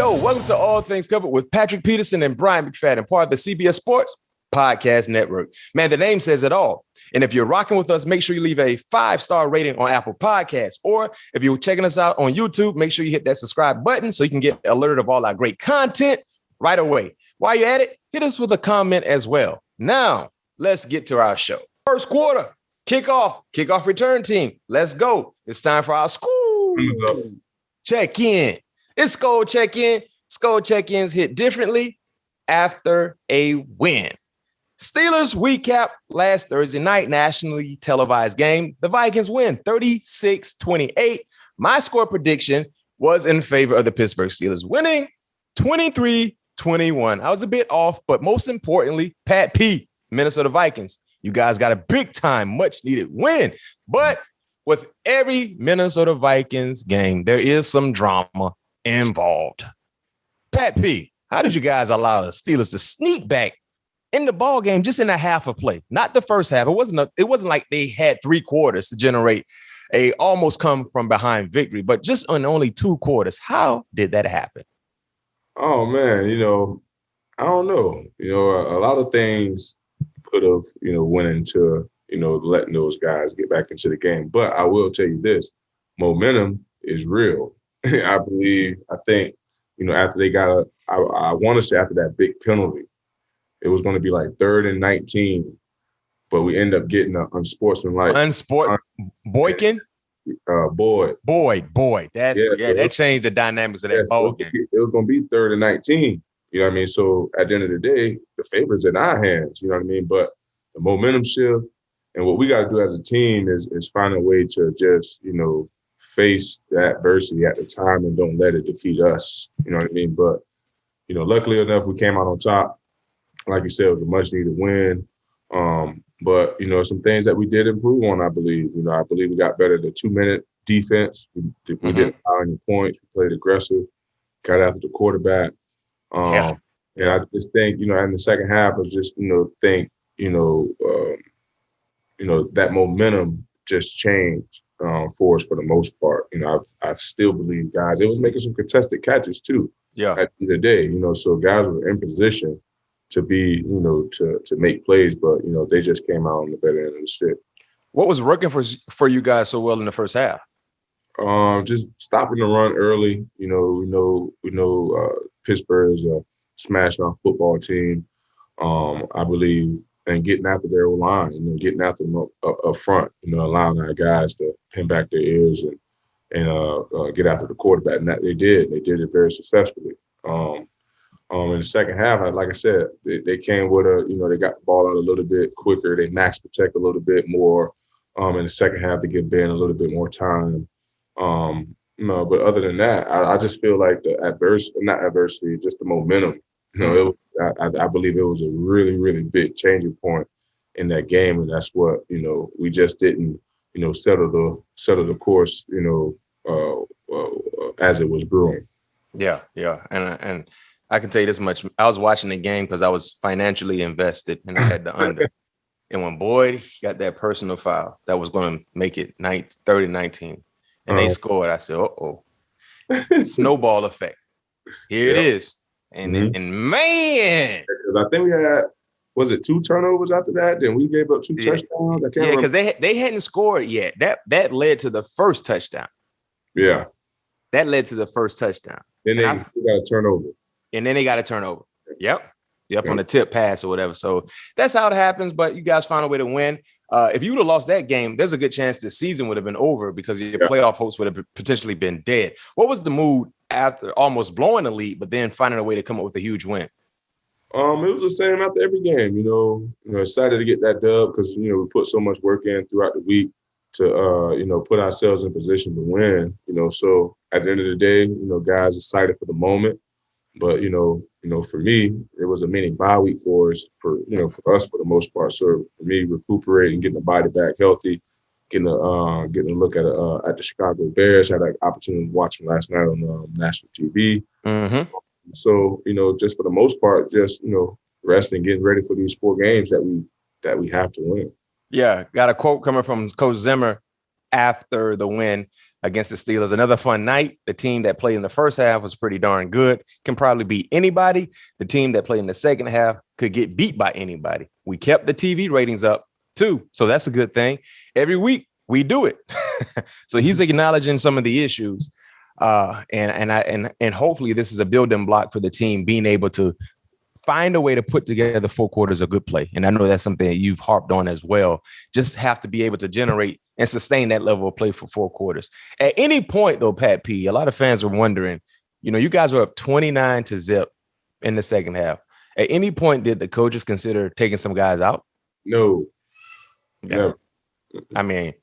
Yo, welcome to All Things Covered with Patrick Peterson and Bryant McFadden, part of the CBS Sports Podcast Network. Man, the name says it all. And if you're rocking with us, make sure you leave a 5-star rating on Apple Podcasts. Or if you're checking us out on YouTube, make sure you hit that subscribe button so you can get alerted of all our great content right away. While you're at it, hit us with a comment as well. Now, let's get to our show. First quarter, kickoff return team. Let's go. It's time for our school check-in. It's school check-in. School check-ins hit differently after a win. Steelers recap last Thursday night nationally televised game. The Vikings win 36-28. My score prediction was in favor of the Pittsburgh Steelers, winning 23-21. I was a bit off, but most importantly, Pat P, Minnesota Vikings. You guys got a big-time, much-needed win. But with every Minnesota Vikings game, there is some drama involved. Pat P, how did you guys allow the Steelers to sneak back in the ball game just in a half of play? Not the first half. It wasn't like they had 3 quarters to generate a almost come from behind victory, but just on only 2 quarters. How did that happen? Oh man, I don't know. A lot of things could have, went into, letting those guys get back into the game. But I will tell you this, momentum is real. I think, after they got I want to say after that big penalty, it was going to be like 3rd and 19, but we end up getting an unsportsmanlike. Boykin? Boyd. That changed the dynamics of that ball game. It was going to be 3rd and 19. You know what I mean? So at the end of the day, the favor's in our hands. You know what I mean? But the momentum shift and what we got to do as a team is find a way to just, face the adversity at the time and don't let it defeat us. You know what I mean? But, luckily enough, we came out on top. Like you said, it was a much needed win. But, some things that we did improve on, I believe. I believe we got better at the 2-minute defense. We didn't allow any points. We played aggressive, got after the quarterback. And I just think, in the second half, I just, think, that momentum just changed for us for the most part. I still believe guys, it was making some contested catches too. Yeah. At the end of the day, so guys were in position to be, to make plays, but, they just came out on the better end of the stick. What was working for you guys so well in the first half? Just stopping the run early. We know Pittsburgh is a smash-mouth football team. I believe, and getting after their line, getting after them up front, allowing our guys to pin back their ears and get after the quarterback. And that they did. They did it very successfully. In the second half, like I said, they came with they got the ball out a little bit quicker. They max protect a little bit more. In the second half, to give Ben a little bit more time. But other than that, I just feel like not adversity, just the momentum. I believe it was a really, really big changing point in that game, and that's what we just didn't settle the course as it was brewing. Yeah, and I can tell you this much: I was watching the game because I was financially invested, and I had the under. And when Boyd got that personal foul that was going to make it 30-19, and they scored, I said, "Uh-oh, snowball effect. Here it is." And man, because I think we had, was it 2 turnovers after that? Then we gave up 2 touchdowns. I can't remember. Because they hadn't scored yet. That led to the first touchdown. Yeah, that led to the first touchdown. Then they got a turnover. And then they got a turnover. Yep, on the tip pass or whatever. So that's how it happens. But you guys found a way to win. If you would have lost that game, there's a good chance the season would have been over because your playoff hopes would have potentially been dead. What was the mood after almost blowing the lead, but then finding a way to come up with a huge win? It was the same after every game. Excited to get that dub because we put so much work in throughout the week to put ourselves in position to win. So at the end of the day, guys excited for the moment. But for me, it was a mini bye week for us, for us for the most part. So for me, recuperating, getting the body back healthy, getting a look at the Chicago Bears. Had an opportunity to watch them last night on national TV. Mm-hmm. So just for the most part, just resting, getting ready for these 4 games that we have to win. Yeah, got a quote coming from Coach Zimmer after the win against the Steelers. Another fun night. The team that played in the first half was pretty darn good. Can probably beat anybody. The team that played in the second half could get beat by anybody. We kept the TV ratings up too. So that's a good thing. Every week we do it. So he's acknowledging some of the issues. And hopefully this is a building block for the team being able to find a way to put together 4 quarters of good play. And I know that's something that you've harped on as well. Just have to be able to generate and sustain that level of play for 4 quarters. At any point, though, Pat P, a lot of fans are wondering, you guys were up 29-0 in the second half. At any point, did the coaches consider taking some guys out? No. Yeah. Never. I mean,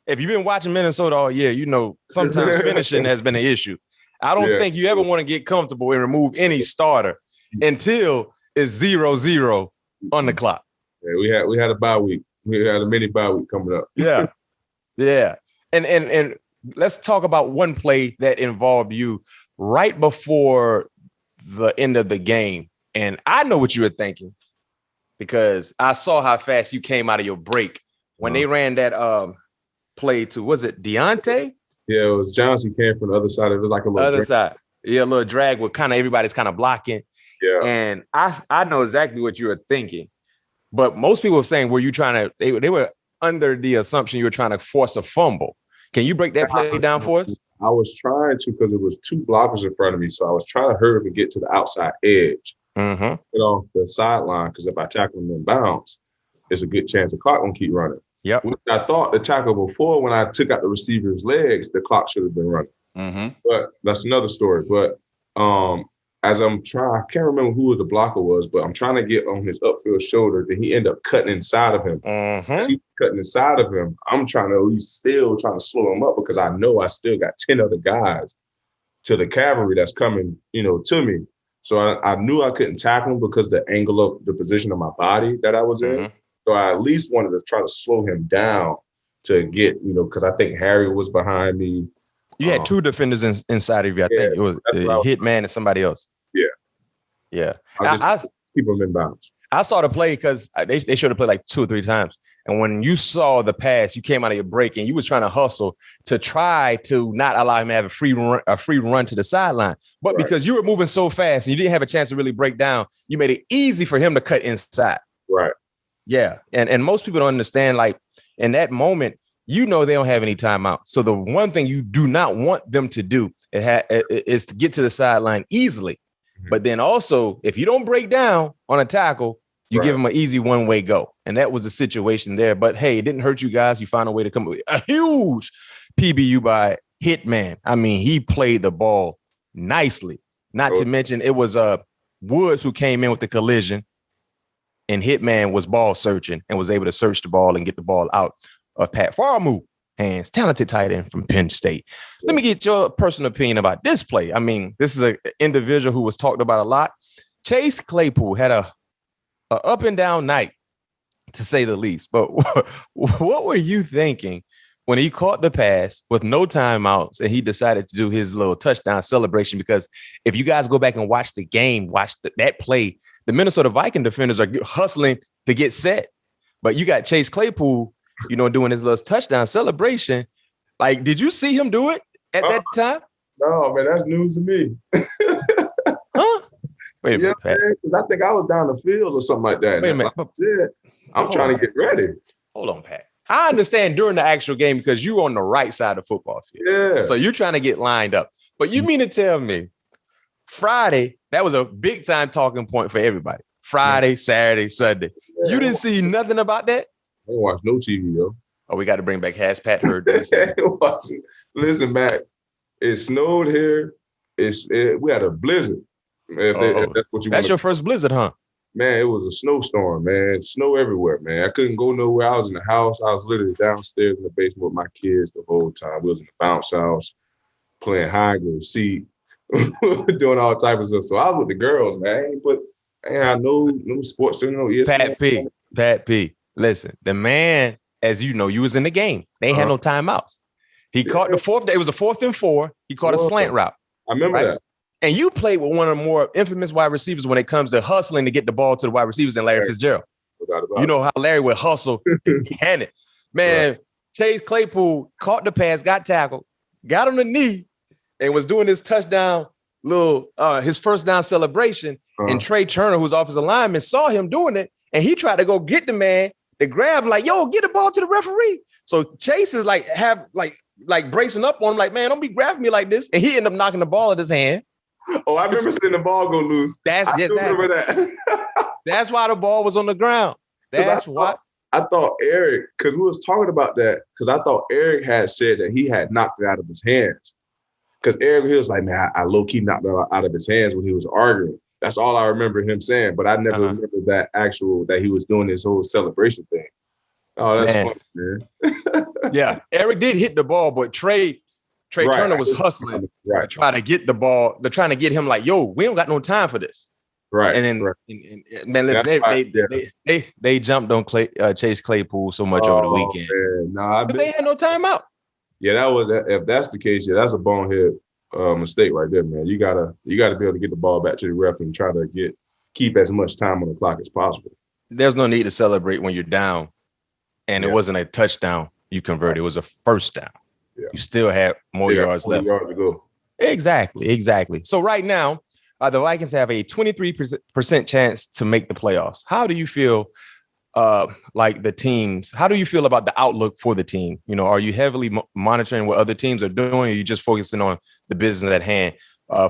if you've been watching Minnesota all year, sometimes finishing has been an issue. I don't think you ever want to get comfortable and remove any starter until it's 0-0 on the clock. Yeah, we had a bye week. We had a mini bye week coming up. Yeah. Yeah. And let's talk about one play that involved you right before the end of the game. And I know what you were thinking because I saw how fast you came out of your break when they ran that play to, was it Deontay? Yeah, it was Johnson came from the other side. It was like a little other side. Yeah, a little drag with everybody's kind of blocking. Yeah. And I know exactly what you were thinking. But most people were saying, were you trying to, they were under the assumption you were trying to force a fumble. Can you break that play down for us? I was trying to because it was 2 blockers in front of me. So I was trying to hurry up and get to the outside edge. Get off the sideline because if I tackle them in bounds, there's a good chance the clock won't keep running. Yep. I thought the tackle before, when I took out the receiver's legs, the clock should have been running. But that's another story. But as I'm trying, I can't remember who the blocker was, but I'm trying to get on his upfield shoulder. Then he ended up cutting inside of him. As he cutting inside of him, I'm still trying to slow him up because I know I still got 10 other guys to the cavalry that's coming, to me. So I knew I couldn't tackle him because the angle of the position of my body that I was in. So I at least wanted to try to slow him down to get, because I think Harry was behind me. You had 2 defenders inside of you. I think it was Hitman and somebody else. Yeah. Yeah. I keep them in bounds. I saw the play because they showed the play like 2 or 3 times. And when you saw the pass, you came out of your break and you was trying to hustle to try to not allow him to have a free run to the sideline. But because you were moving so fast and you didn't have a chance to really break down, you made it easy for him to cut inside. Right. Yeah. And most people don't understand, like, in that moment, they don't have any timeout. So the one thing you do not want them to do is to get to the sideline easily. But then also, if you don't break down on a tackle, you give them an easy one-way go. And that was the situation there. But, hey, it didn't hurt you guys. You found a way to come with a huge PBU by Hitman. I mean, he played the ball nicely. Not to mention it was Woods who came in with the collision. And Hitman was ball searching and was able to search the ball and get the ball out of Pat Farmu hands. Talented tight end from Penn State. Let me get your personal opinion about this play. I mean, this is an individual who was talked about a lot. Chase Claypool had a up and down night, to say the least. But what were you thinking when he caught the pass with no timeouts and he decided to do his little touchdown celebration? Because if you guys go back and watch the game, that play, the Minnesota Viking defenders are hustling to get set. But you got Chase Claypool, doing his little touchdown celebration. Like, did you see him do it at that time? No, man, that's news to me. Huh? Wait a minute, Pat. Because I think I was down the field or something like that. Wait a minute. I'm trying to get ready. Hold on, Pat. I understand during the actual game because you're on the right side of the football field. Yeah. So you're trying to get lined up. But you mean to tell me Friday, that was a big time talking point for everybody. Friday, Saturday, Sunday. Yeah. You didn't see nothing about that? I didn't watch no TV, yo. Oh, we got to bring back Has Pat heard this. Listen, Mac, it snowed here. We had a blizzard. If that's what you That's your first blizzard, huh? Man, it was a snowstorm, man. Snow everywhere, man. I couldn't go nowhere. I was in the house. I was literally downstairs in the basement with my kids the whole time. We was in the bounce house, playing hide and seek, doing all types of stuff. So I was with the girls, man. I know no sports center, no ESPN. Pat P. Listen, the man, as you know, you was in the game. They had no timeouts. He caught the fourth. It was a 4th and 4. He caught a slant route. I remember that. And you played with one of the more infamous wide receivers when it comes to hustling to get the ball to the wide receivers than Larry Fitzgerald. You know how Larry would hustle and hand it. Man, Chase Claypool caught the pass, got tackled, got on the knee, and was doing his touchdown his first down celebration. And Trey Turner, who's offensive lineman, saw him doing it, and he tried to go get the man to grab, like, yo, get the ball to the referee. So Chase is like bracing up on him, like, man, don't be grabbing me like this. And he ended up knocking the ball in his hand. Oh, I remember seeing the ball go loose. I remember that. That's why the ball was on the ground. That's why. I thought Eric, because we was talking about that, because I thought Eric had said that he had knocked it out of his hands. Because Eric, he was like, man, I low-key knocked it out of his hands when he was arguing. That's all I remember him saying, but I never remember that he was doing this whole celebration thing. Oh, that's funny, man. Yeah, Eric did hit the ball, but Trey Turner was hustling, trying to get the ball. They're trying to get him like, yo, we don't got no time for this. Right. And then, man, listen, they jumped on Chase Claypool so much over the weekend. Because they had no timeout. Yeah, that was, if that's the case, yeah, that's a bonehead mistake right there, man. You gotta be able to get the ball back to the ref and try to keep as much time on the clock as possible. There's no need to celebrate when you're down, and it wasn't a touchdown you converted; it was a first down. Yeah. You still had more yards left. Yards to go. Exactly. So right now, the Vikings have a 23% chance to make the playoffs. How do you feel? Like the teams, how do you feel about the outlook for the team? You know, are you heavily monitoring what other teams are doing? Or are you just focusing on the business at hand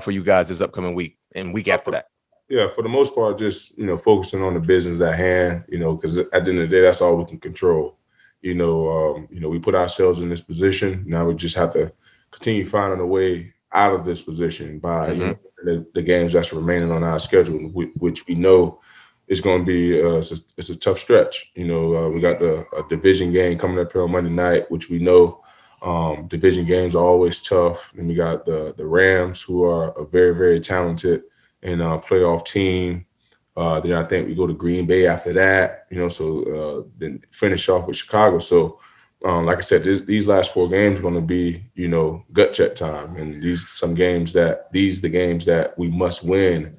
for you guys this upcoming week and week after that? Yeah, for the most part, just, focusing on the business at hand, because at the end of the day, that's all we can control. We put ourselves in this position. Now we just have to continue finding a way out of this position by the games that's remaining on our schedule, which we know it's going to be it's a tough stretch. We got a division game coming up here on Monday night, which we know division games are always tough. And we got the Rams, who are a very, very talented and playoff team. Then I think we go to Green Bay after that, so then finish off with Chicago. So, like I said, these last 4 games are going to be, gut check time. And these are the games that we must win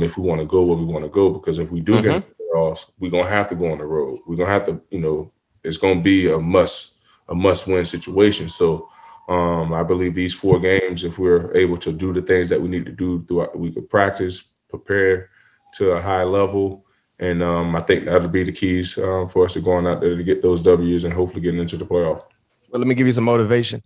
if we want to go where we want to go. Because if we do get into the playoffs, we're going to have to go on the road. We're going to have to, it's going to be a must-win situation. So I believe these 4 games, if we're able to do the things that we need to do throughout the week of practice, prepare to a high level, and I think that'll be the keys for us to going out there to get those W's and hopefully getting into the playoffs. Well, let me give you some motivation.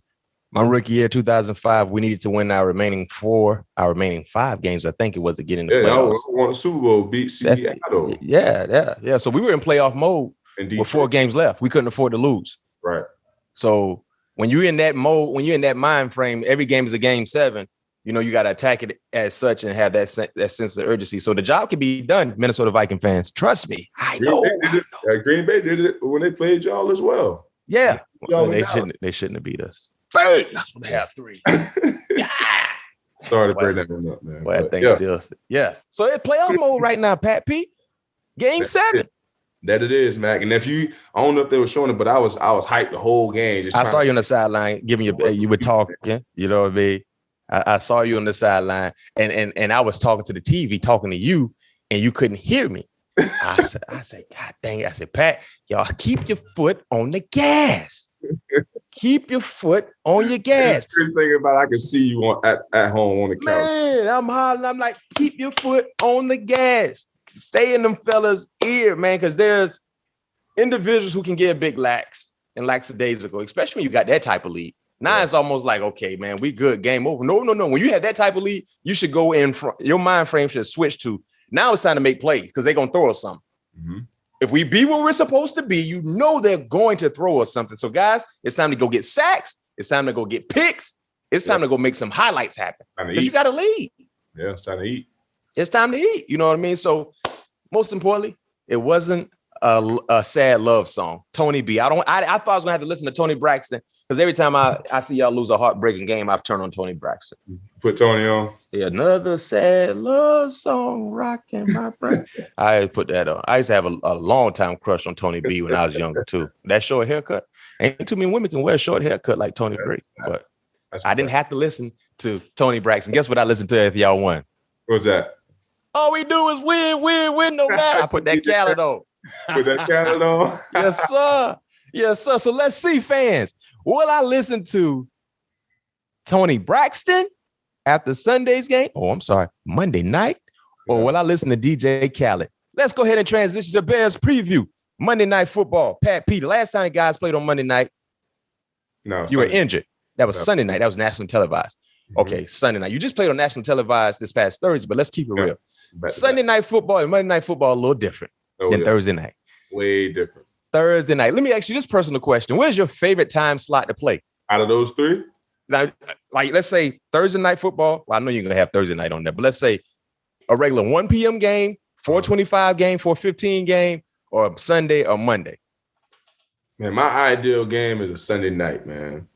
My rookie year, 2005, we needed to win our remaining 5 games, I think it was, to get in the playoffs. I won the Super Bowl, beat Seattle. Yeah. So we were in playoff mode with 4 games left. We couldn't afford to lose. Right. So when you're in that mode, when you're in that mind frame, every game is a game 7. You got to attack it as such and have that sense of urgency. So the job can be done, Minnesota Viking fans. Trust me. I know. Green Bay did it when they played y'all as well. Yeah. They shouldn't have beat us. That's what they have 3. Sorry to bring that one up, man. Well, I think still. Yeah. So it's playoff mode right now, Pat P. Game 7. That it is, Mac. And I don't know if they were showing it, but I was hyped the whole game. I saw you on the sideline giving you were talking. You know what I mean? I saw you on the sideline, and I was talking to the TV, talking to you, and you couldn't hear me. I said, God dang it. I said, Pat, y'all keep your foot on the gas. Keep your foot on your gas. Thinking about I can see you at home on the couch. Man, I'm hollering. I'm like, keep your foot on the gas. Stay in them fellas' ear, man, because there's individuals who can get a big lax and lackadaisical, especially when you got that type of lead. Now it's almost like, okay, man, we good, game over. No. When you have that type of lead, you should go in front. Your mind frame should switch to, now it's time to make plays because they're going to throw us something. Mm-hmm. If we be where we're supposed to be, they're going to throw us something. So, guys, it's time to go get sacks. It's time to go get picks. It's time to go make some highlights happen because you got to lead. Yeah, it's time to eat. It's time to eat. You know what I mean? So, most importantly, it wasn't a sad love song. Tony B. I thought I was going to have to listen to Tony Braxton because every time I see y'all lose a heartbreaking game, I've turned on Tony Braxton. Put Tony on. Yeah, another sad love song rocking my brain. I put that on. I used to have a long time crush on Tony B when I was younger too. That short haircut. Ain't too many women can wear a short haircut like Tony B. But I didn't have to listen to Tony Braxton. Guess what I listened to if y'all won? What's that? All we do is win no matter. I put that Khaled on. Put that Khaled on. Yes, sir. Yes, sir. So let's see, fans. Will I listen to Tony Braxton after Sunday's game? Oh, I'm sorry, Monday night? Or will I listen to DJ Khaled? Let's go ahead and transition to Bears preview. Monday Night Football. Pat P, the last time the guys played on Monday night, you were injured. That was Sunday night. That was nationally televised. Okay, Sunday night. You just played on national televised this past Thursday, but let's keep it real. Sunday Night Football and Monday Night Football a little different than Thursday night. Way different. Thursday night. Let me ask you this personal question. What is your favorite time slot to play? Out of those three? Now, like, let's say Thursday Night Football. Well, I know you're going to have Thursday night on there, but let's say a regular 1 p.m. game, 4:25 game, 4:15 game, or Sunday or Monday. Man, my ideal game is a Sunday night, man.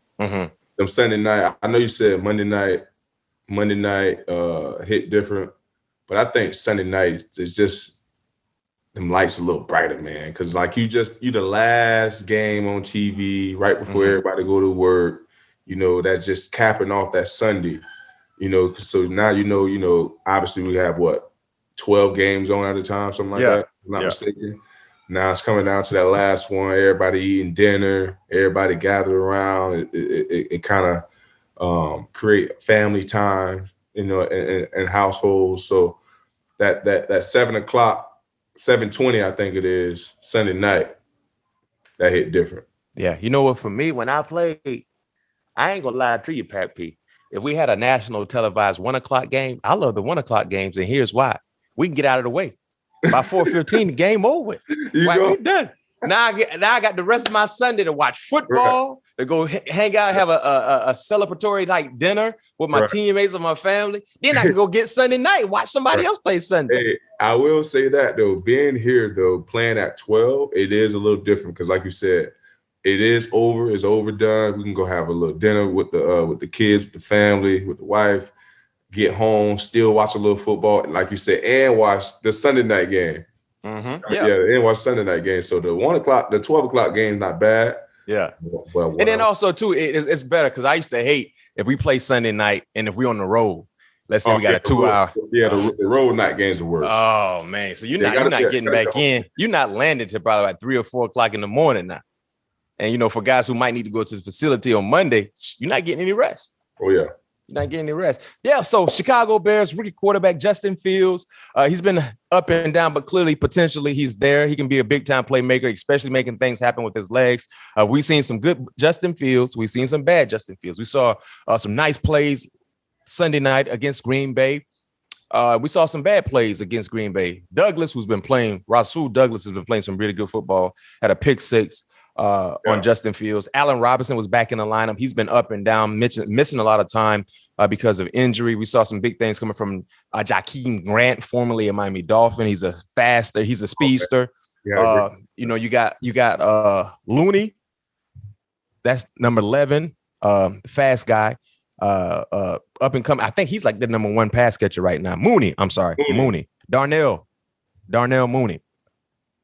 Them Sunday night, I know you said Monday night hit different, but I think Sunday night is just them lights a little brighter, man. Because like you the last game on TV right before everybody go to work. You know, that's just capping off that Sunday. You know, so now obviously we have 12 games on at a time, something like that. If I'm not mistaken. Now it's coming down to that last one. Everybody eating dinner, everybody gathered around. It kind of create family time, and households. So that 7 o'clock, 7:20, I think it is, Sunday night, that hit different. Yeah, you know what? For me, when I played, I ain't gonna lie to you, Pat P. If we had a national televised 1 o'clock game, I love the 1 o'clock games, and here's why: we can get out of the way. By 4:15, the game over. We done. Now I got the rest of my Sunday to watch football, to go hang out, have a celebratory like dinner with my teammates and my family. Then I can go get Sunday night, watch somebody else play Sunday. Hey, I will say that though, being here though, playing at 12, it is a little different because, like you said, it is over. It's overdone. We can go have a little dinner with the kids, with the family, with the wife. Get home, still watch a little football, like you said, and watch the Sunday night game. And watch Sunday night game. So the 1 o'clock, the 12 o'clock game is not bad. Yeah. And then also too, it's better because I used to hate if we play Sunday night and if we on the road. Let's say we got a 2 hour. Yeah, the road night games are worse. Oh man, so you're not getting back in. You're not landing till probably like 3 or 4 o'clock in the morning now. And for guys who might need to go to the facility on Monday, you're not getting any rest. Oh yeah. You're not getting any rest. Yeah, so Chicago Bears rookie quarterback Justin Fields. He's been up and down, but clearly, potentially, he's there. He can be a big-time playmaker, especially making things happen with his legs. We've seen some good Justin Fields. We've seen some bad Justin Fields. We saw some nice plays Sunday night against Green Bay. We saw some bad plays against Green Bay. Rasul Douglas has been playing some really good football, had a pick six. On Justin Fields. Allen Robinson was back in the lineup. He's been up and down, missing a lot of time because of injury. We saw some big things coming from Jakeem Grant, formerly a Miami Dolphin. He's a speedster. Okay. You got Looney. That's number 11, fast guy, up and coming. I think he's like the number 1 pass catcher right now. Mooney. Darnell Mooney.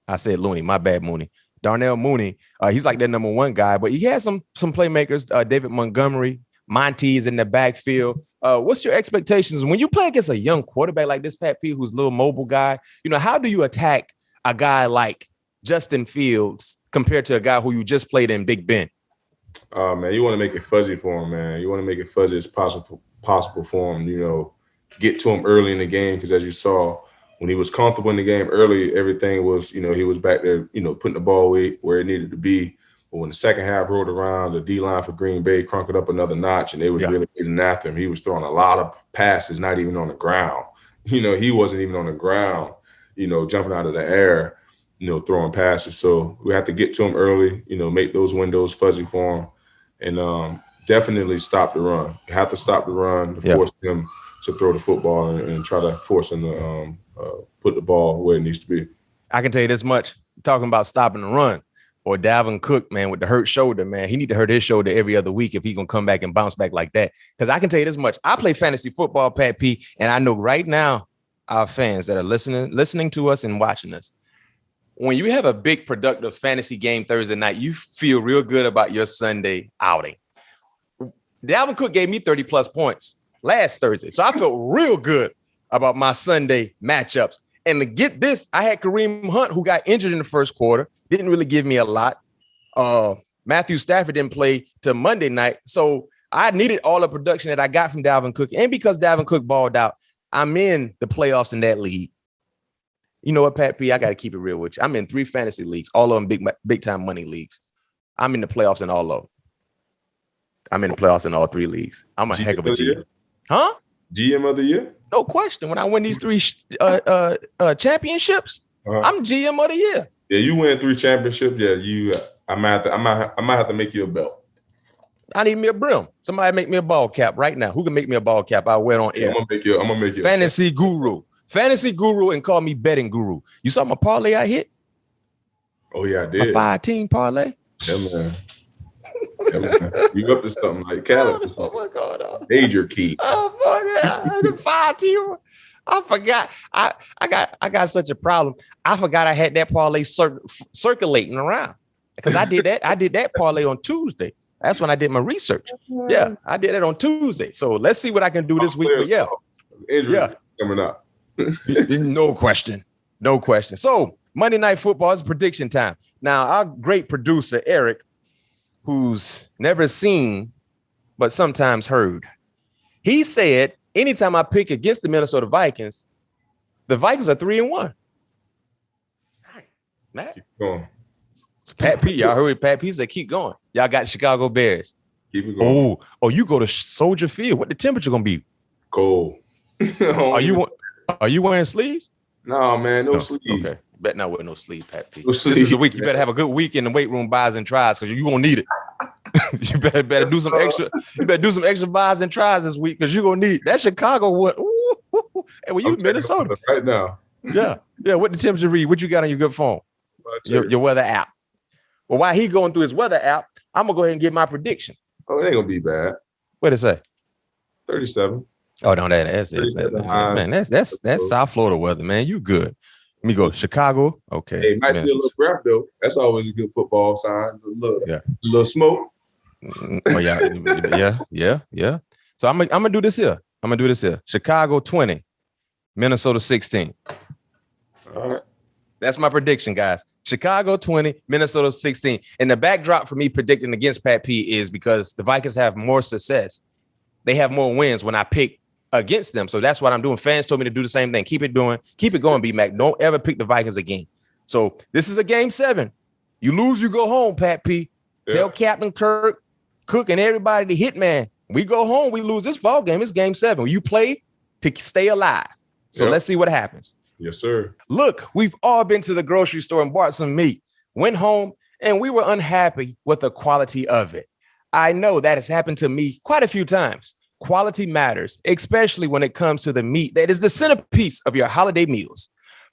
I said Looney. My bad, Mooney. Darnell Mooney, he's like their number 1 guy, but he has some playmakers. David Montgomery, Monty is in the backfield. What's your expectations when you play against a young quarterback like this, Pat P, who's a little mobile guy? How do you attack a guy like Justin Fields compared to a guy who you just played in Big Ben? Man, you want to make it fuzzy for him, man. You want to make it fuzzy as possible for him. Get to him early in the game because, as you saw, when he was comfortable in the game early, everything was, he was back there, putting the ball where it needed to be. But when the second half rolled around, the D-line for Green Bay crunked it up another notch, and they was really getting after him. He was throwing a lot of passes, not even on the ground. He wasn't even on the ground, jumping out of the air, throwing passes. So we have to get to him early, make those windows fuzzy for him, and definitely stop the run. You have to stop the run to force him to throw the football and try to force him to put the ball where it needs to be. I can tell you this much, talking about stopping the run, or Dalvin Cook, man, with the hurt shoulder, man, he need to hurt his shoulder every other week if he's going to come back and bounce back like that. Because I can tell you this much, I play fantasy football, Pat P, and I know right now our fans that are listening to us and watching us, when you have a big productive fantasy game Thursday night, you feel real good about your Sunday outing. Dalvin Cook gave me 30-plus points last Thursday, so I felt real good about my Sunday matchups. And to get this, I had Kareem Hunt, who got injured in the first quarter, didn't really give me a lot. Matthew Stafford didn't play till Monday night. So I needed all the production that I got from Dalvin Cook. And because Dalvin Cook balled out, I'm in the playoffs in that league. You know what, Pat P? I got to keep it real with you. I'm in 3 fantasy leagues, all of them big time money leagues. I'm in the playoffs in all of them. I'm in the playoffs in all 3 leagues. I'm a heck of a GM. Huh? GM of the year? No question. When I win these 3 championships, I'm GM of the year. Yeah, you win 3 championships. Yeah, I might have to make you a belt. I need me a brim. Somebody make me a ball cap right now. Who can make me a ball cap? I'll wear it on air. I'm gonna make you fantasy guru. Fantasy guru, and call me betting guru. You saw my parlay I hit? Oh yeah, I did. A 5-team parlay. Yeah, man. You up to something like Cali? Oh my God! Major key. Oh my God! The 5-team. I forgot. I got such a problem. I forgot I had that parlay circulating around because I did that. I did that parlay on Tuesday. That's when I did my research. Yeah, I did it on Tuesday. So let's see what I can do this week. But yeah, injury coming up. No question. So Monday Night Football is prediction time. Now, our great producer, Eric, who's never seen, but sometimes heard, he said, anytime I pick against the Minnesota Vikings, the Vikings are 3-1. Matt? Keep going. Pat P, y'all heard Pat P said, keep going. Y'all got the Chicago Bears. Keep it going. Oh, you go to Soldier Field. What the temperature going to be? Cold. Are you wearing sleeves? No, man, no sleeves. Okay, bet not wear no sleeves, Pat P. No sleeves, this is the week. You better have a good week in the weight room buys and tries because you're gonna need it. You better do some extra. You better do some extra buys and tries this week because you're gonna need that Chicago one. And when you in Minnesota right now. Yeah. What the temperature read? What you got on your good phone? Your weather app. Well, while he going through his weather app, I'm gonna go ahead and give my prediction. Oh, it ain't gonna be bad. What did it say? 37. Oh no, that's man. That's South Florida weather, man. You good? Let me go Chicago. Okay. Hey, might see a little grab though. That's always a good football sign. A little smoke. Oh yeah. So I'm gonna do this here. Chicago 20, Minnesota 16. All right. That's my prediction, guys. Chicago 20, Minnesota 16. And the backdrop for me predicting against Pat P is because the Vikings have more success. They have more wins when I pick against them. So that's what I'm doing. Fans told me to do the same thing. Keep it going, B-Mac. Don't ever pick the Vikings again. So this is a game 7. You lose, you go home, Pat P. Yeah. Tell Captain Kirk, Cook, and everybody, the hitman. We go home, we lose this ball game. It's game 7. You play to stay alive. So let's see what happens. Yes, sir. Look, we've all been to the grocery store and bought some meat, went home, and we were unhappy with the quality of it. I know that has happened to me quite a few times. Quality matters, especially when it comes to the meat that is the centerpiece of your holiday meals.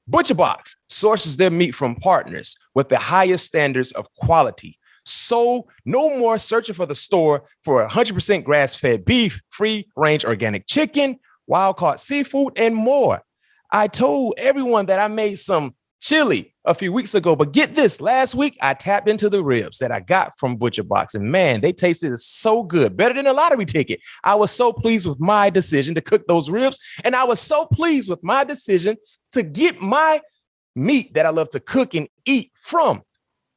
ButcherBox sources their meat from partners with the highest standards of quality. So no more searching for the store for 100% grass-fed beef, free-range organic chicken, wild-caught seafood, and more. I told everyone that I made some chili a few weeks ago, but get this, last week I tapped into the ribs that I got from ButcherBox, and man, they tasted so good, better than a lottery ticket. I was so pleased with my decision to cook those ribs, and I was so pleased with my decision to get my meat that I love to cook and eat from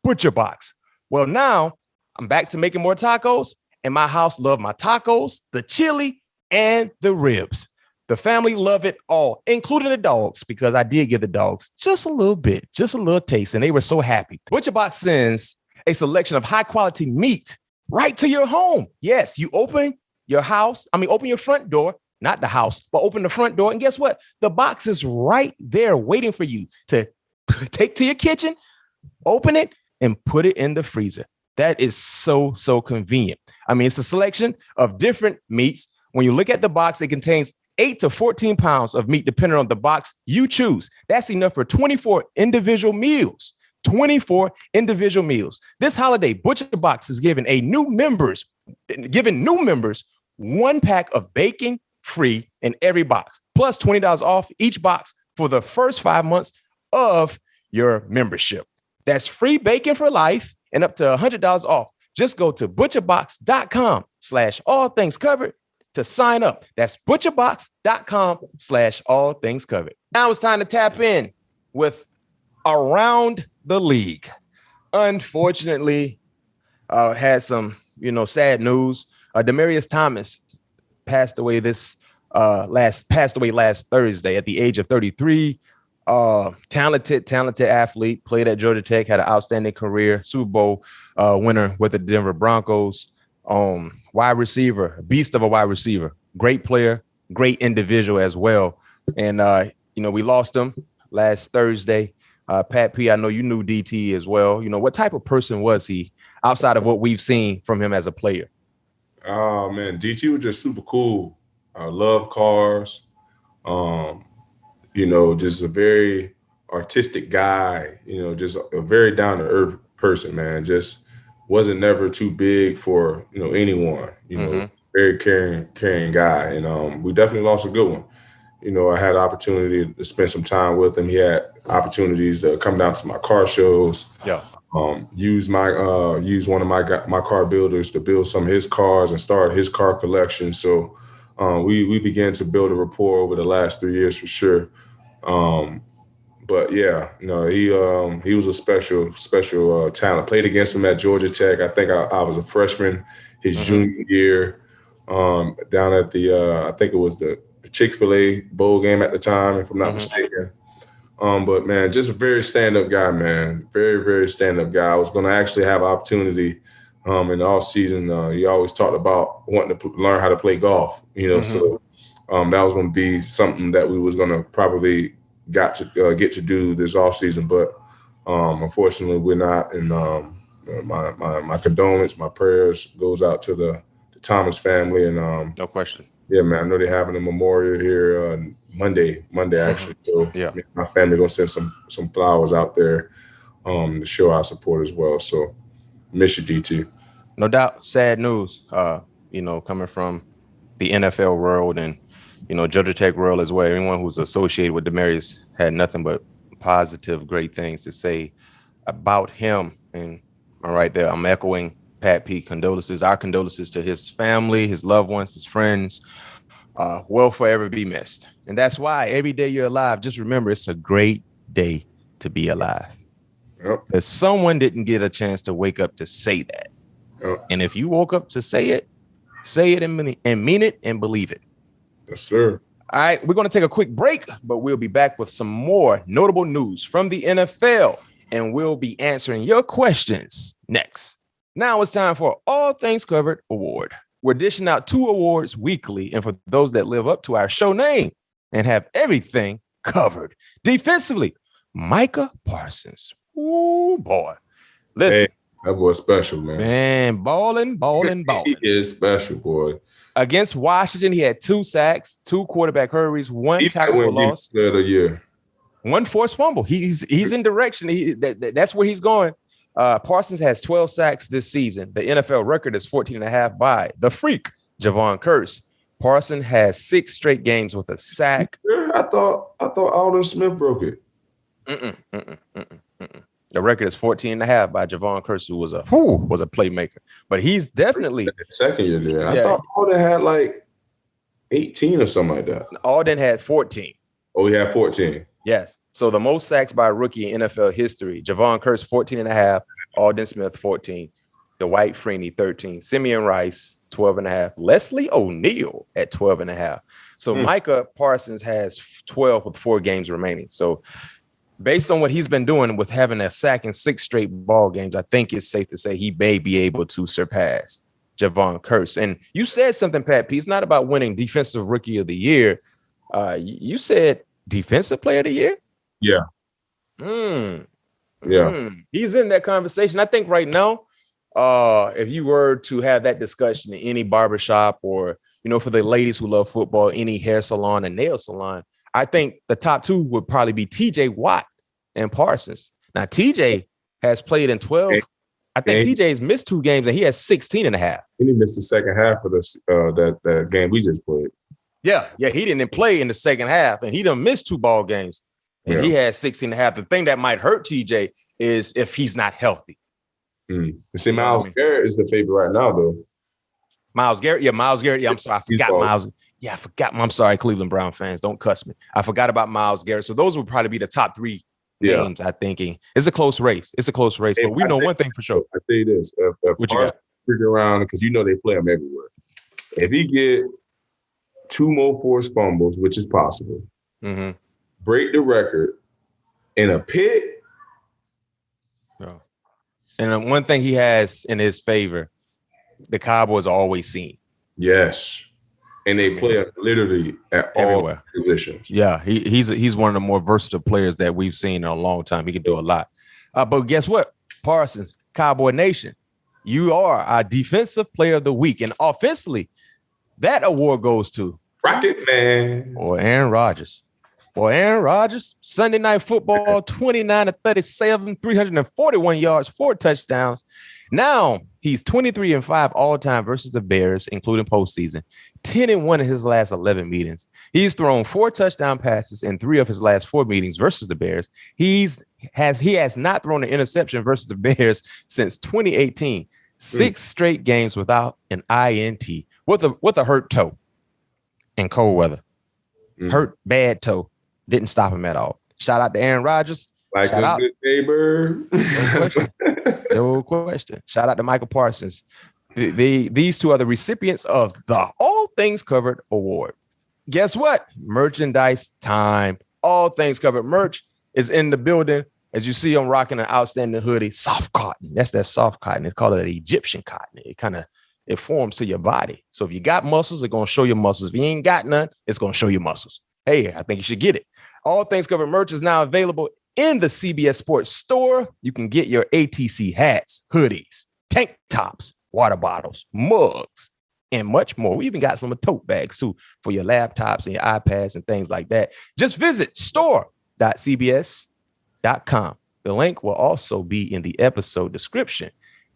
ButcherBox. Well, now I'm back to making more tacos, and my house love my tacos, the chili, and the ribs. The family love it all, including the dogs, because I did give the dogs just a little bit, just a little taste, and they were so happy. ButcherBox sends a selection of high-quality meat right to your home. Yes, you open your front door, not the house, but open the front door, and guess what? The box is right there waiting for you to take to your kitchen, open it, and put it in the freezer. That is so convenient. I mean, it's a selection of different meats. When you look at the box, it contains 8 to 14 pounds of meat, depending on the box you choose. That's enough for 24 individual meals. 24 individual meals. This holiday, ButcherBox is giving new members 1 pack of bacon free in every box, plus $20 off each box for the first 5 months of your membership. That's free bacon for life and up to $100 off. Just go to butcherbox.com/allthingscovered to sign up. That's butcherbox.com/allthingscovered. Now it's time to tap in with Around the League. Unfortunately, had some, sad news. Demaryius Thomas passed away last Thursday at the age of 33. Talented athlete, played at Georgia Tech, had an outstanding career, Super Bowl winner with the Denver Broncos. Wide receiver, beast of a wide receiver, great player, great individual as well. And we lost him last Thursday. Pat P, I know you knew DT as well. What type of person was he outside of what we've seen from him as a player? Oh man, DT was just super cool. I love cars. Just a very artistic guy, just a very down-to-earth person, man. Just wasn't never too big for, anyone, very caring guy. And we definitely lost a good one. I had an opportunity to spend some time with him. He had opportunities to come down to my car shows. Yeah. Use one of my car builders to build some of his cars and start his car collection. So we began to build a rapport over the last 3 years for sure. But yeah, he was a special talent. Played against him at Georgia Tech. I think I was a freshman his junior year down at the I think it was the Chick-fil-A bowl game at the time, if I'm not mistaken. But man, just a very stand-up guy, man. Very, very stand-up guy. I was going to actually have an opportunity in the offseason. He always talked about wanting to learn how to play golf, so that was going to be something that we was going to probably get to do this offseason. But unfortunately, we're not. And my condolence, my prayers goes out to the Thomas family. And no question. Yeah, man, I know they're having a memorial here Monday actually. So yeah, my family gonna send some flowers out there to show our support as well. So miss you, DT. No doubt. Sad news, coming from the NFL world and, Georgia Tech world as well. Anyone who's associated with Demaryius had nothing but positive, great things to say about him. And all right there, I'm echoing Pat P. Condolences, our condolences to his family, his loved ones, his friends. Will forever be missed. And that's why every day you're alive, just remember it's a great day to be alive. Yep. Because someone didn't get a chance to wake up to say that. Yep. And if you woke up to say it and mean it and believe it. Yes, sir. All right, we're going to take a quick break, but we'll be back with some more notable news from the NFL, and we'll be answering your questions next. Now it's time for All Things Covered Award. We're dishing out 2 awards weekly, and for those that live up to our show name and have everything covered. Defensively, Micah Parsons. Ooh, boy. Listen. Hey, that boy's special, man. Man, balling. He is special, boy. Against Washington, he had 2 sacks, 2 quarterback hurries, 1 tackle for loss. Player of the year. 1 forced fumble. He's in direction. That's where he's going. Parsons has 12 sacks this season. The NFL record is 14.5 by the freak, Javon Curse. Parsons has 6 straight games with a sack. I thought Alden Smith broke it. The record is 14.5 by Javon Curse, who was a playmaker. But he's definitely second year there. I thought Alden had like 18 or something like that. Alden had 14. Oh, he had 14. Yes. So the most sacks by a rookie in NFL history, Javon Curse, 14.5, Alden Smith, 14, Dwight Freeney, 13, Simeon Rice, 12.5, Leslie O'Neal at 12.5. So Micah Parsons has 12 with 4 games remaining. So based on what he's been doing with having a sack in 6 straight ball games, I think it's safe to say he may be able to surpass Javon Curse. And you said something, Pat P. It's not about winning Defensive Rookie of the Year. You said Defensive Player of the Year? Yeah. He's in that conversation. I think right now, if you were to have that discussion in any barbershop or, for the ladies who love football, any hair salon and nail salon, I think the top 2 would probably be TJ Watt and Parsons. Now, TJ has played in 12. I think TJ's missed 2 games and he has 16.5. He missed the second half of that game we just played. Yeah, he didn't play in the second half and he done missed 2 ball games. And he had 16.5. The thing that might hurt TJ is if he's not healthy. See, Myles Garrett is the favorite right now, though. Myles Garrett. Yeah, I'm sorry. I forgot Myles. Yeah, I forgot. I'm sorry, Cleveland Brown fans. Don't cuss me. I forgot about Myles Garrett. So those would probably be the top 3 names, I think it's a close race. But we know one thing for sure. I tell you this: if what you got? Figure around because they play him everywhere. If he get 2 more forced fumbles, which is possible, break the record in a pit. No. And one thing he has in his favor, the Cowboys are always seen. Yes. And they play literally at everywhere. All positions. Yeah, he's one of the more versatile players that we've seen in a long time. He can do a lot. But guess what? Parsons, Cowboy Nation, you are our defensive player of the week. And offensively, that award goes to Rocket Man or Aaron Rodgers. Sunday Night Football, 29-37, 341 yards, 4 touchdowns. Now he's 23-5 all time versus the Bears, including postseason. 10-1 in his last 11 meetings. He's thrown 4 touchdown passes in 3 of his last 4 meetings versus the Bears. He has not thrown an interception versus the Bears since 2018. 6 straight games without an INT with a hurt toe in cold weather. Hurt bad toe. Didn't stop him at all. Shout out to Aaron Rodgers. Like Shout a out. Good neighbor. No question. Shout out to Micah Parsons. These two are the recipients of the All Things Covered Award. Guess what? Merchandise time. All Things Covered merch is in the building. As you see, I'm rocking an outstanding hoodie. Soft cotton. That's that soft cotton. It's called an Egyptian cotton. It forms to your body. So if you got muscles, it's going to show your muscles. If you ain't got none, it's going to show your muscles. Hey, I think you should get it. All Things Covered merch is now available in the CBS Sports store. You can get your ATC hats, hoodies, tank tops, water bottles, mugs, and much more. We even got some tote bags too for your laptops and your iPads and things like that. Just visit store.cbs.com. The link will also be in the episode description.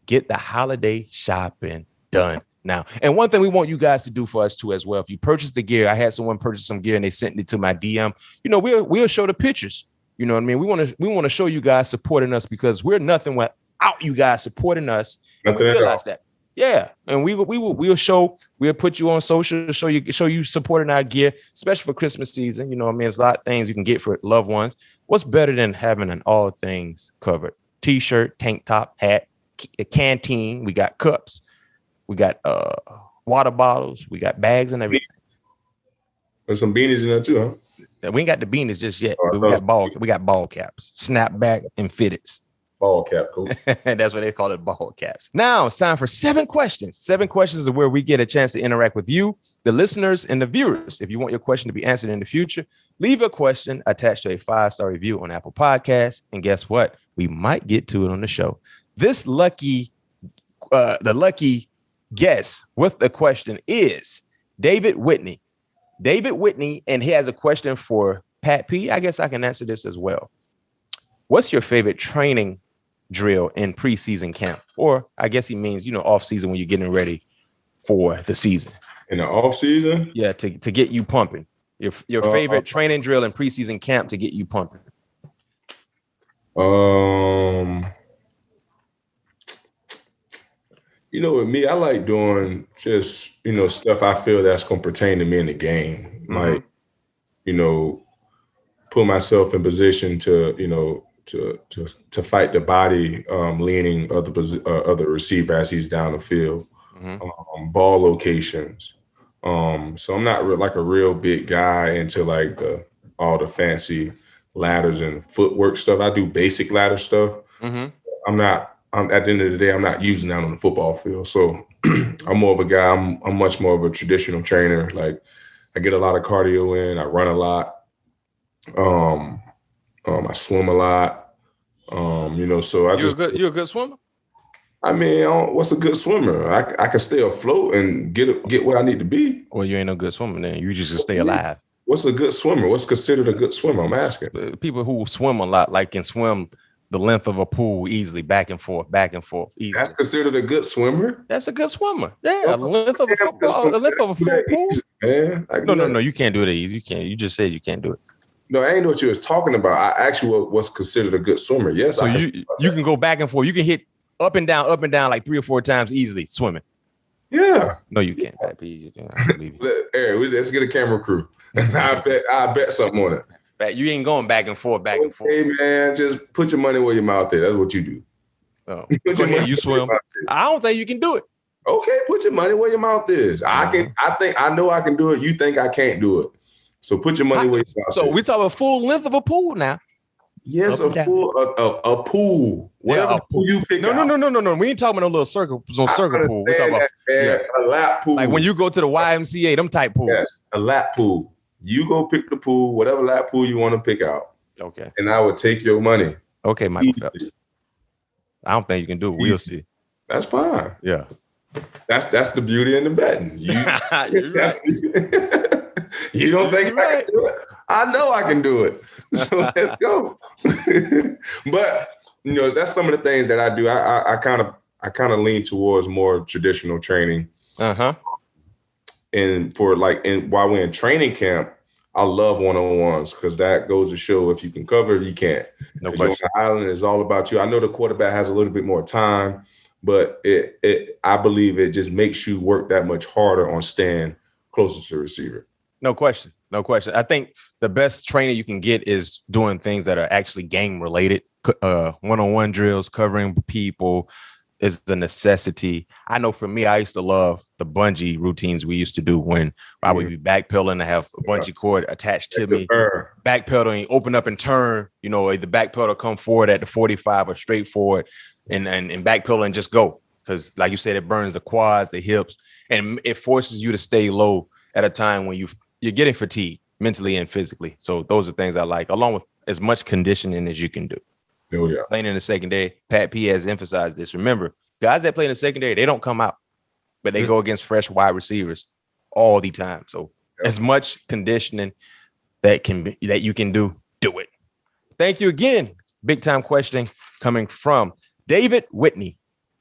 Get the holiday shopping done now. And one thing we want you guys to do for us too as well. If you purchase the gear, I had someone purchase some gear and they sent it to my DM. We'll show the pictures. You know what I mean? We want to show you guys supporting us because we're nothing without you guys supporting us. And we realize that. Yeah. And we'll put you on social to show you supporting our gear, especially for Christmas season. You know what I mean? There's a lot of things you can get for loved ones. What's better than having an All Things Covered t-shirt, tank top, hat, a canteen? We got cups. We got water bottles. We got bags and everything. There's some beanies in there too, huh? We ain't got the beanies just yet. We got ball caps, snapback and fitteds. Ball cap, cool. That's what they call it, ball caps. Now it's time for 7 questions. 7 questions are where we get a chance to interact with you, the listeners, and the viewers. If you want your question to be answered in the future, leave a question attached to a 5-star review on Apple Podcasts. And guess what? We might get to it on the show. The lucky guest with the question is David Whitney. And he has a question for Pat P. I guess I can answer this as well. What's your favorite training drill in preseason camp? Or I guess he means, off season when you're getting ready for the season. In the off season? Yeah, to get you pumping. Your favorite training drill in preseason camp to get you pumping. With me, I like doing just, stuff I feel that's going to pertain to me in the game. Like, put myself in position to fight the body, leaning other receiver as he's down the field, ball locations. So I'm not like a real big guy into like all the fancy ladders and footwork stuff. I do basic ladder stuff. I'm at the end of the day, I'm not using that on the football field. So I'm more of a guy. I'm much more of a traditional trainer. Like I get a lot of cardio in. I run a lot. I swim a lot. So you're a good swimmer. I mean, what's a good swimmer? I can stay afloat and get where I need to be. Well, you ain't no good swimmer then. You just stay alive. What's a good swimmer? What's considered a good swimmer? I'm asking. People who swim a lot, like can swim the length of a pool easily, back and forth, easily. That's considered a good swimmer? That's a good swimmer. Yeah, the length of a full pool. Man, no, you can't do it easy. You can't. You just said you can't do it. No, I ain't know what you was talking about. I actually what's considered a good swimmer. Yes, so you can go back and forth. You can hit up and down like 3 or 4 times easily swimming. Yeah. No, you can't. I believe you. Hey, let's get a camera crew. I bet something on it. You ain't going back and forth, back and forth. Hey, man, just put your money where your mouth is. That's what you do. Oh, go ahead, you swim. I don't think you can do it. Okay, put your money where your mouth is. I know I can do it. You think I can't do it. So put your money where your mouth is. So we talk about full length of a pool now. Yes, a pool. Whatever pool you pick out. No. We ain't talking about no little circle pool. We talking about a lap pool. Like when you go to the YMCA, them type pools. Yes, a lap pool. You go pick the pool, whatever lap pool you want to pick out. Okay. And I would take your money. Okay, Michael Phelps. I don't think you can do it. We'll see. That's fine. Yeah. That's the beauty in the betting. You don't think I can do it? I know I can do it. So let's go. But that's some of the things that I do. I kind of lean towards more traditional training. And while we're in training camp, I love one-on-ones because that goes to show if you can cover, you can't. No question. On the island is all about you. I know the quarterback has a little bit more time, but I believe it just makes you work that much harder on staying closer to the receiver. No question. I think the best training you can get is doing things that are actually game related. One-on-one drills, covering people is the necessity. I know for me, I used to love the bungee routines we used to do when I would be backpedaling to have a bungee cord attached to me, backpedaling, open up and turn, either backpedal, come forward at the 45 or straight forward and backpedal and just go. Because like you said, it burns the quads, the hips, and it forces you to stay low at a time when you're getting fatigued mentally and physically. So those are things I like, along with as much conditioning as you can do. Oh, yeah. Playing in the secondary, Pat P has emphasized this. Remember, guys that play in the secondary, they don't come out, but they go against fresh wide receivers all the time. So as much conditioning that you can do it. Thank you again. Big time questioning coming from David Whitney.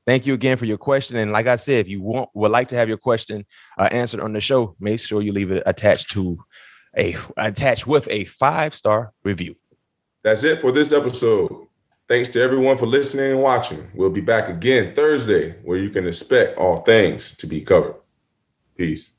Thank you again for your question. And like I said, if you would like to have your question answered on the show, make sure you leave it attached with a 5-star review. That's it for this episode. Thanks to everyone for listening and watching. We'll be back again Thursday, where you can expect all things to be covered. Peace.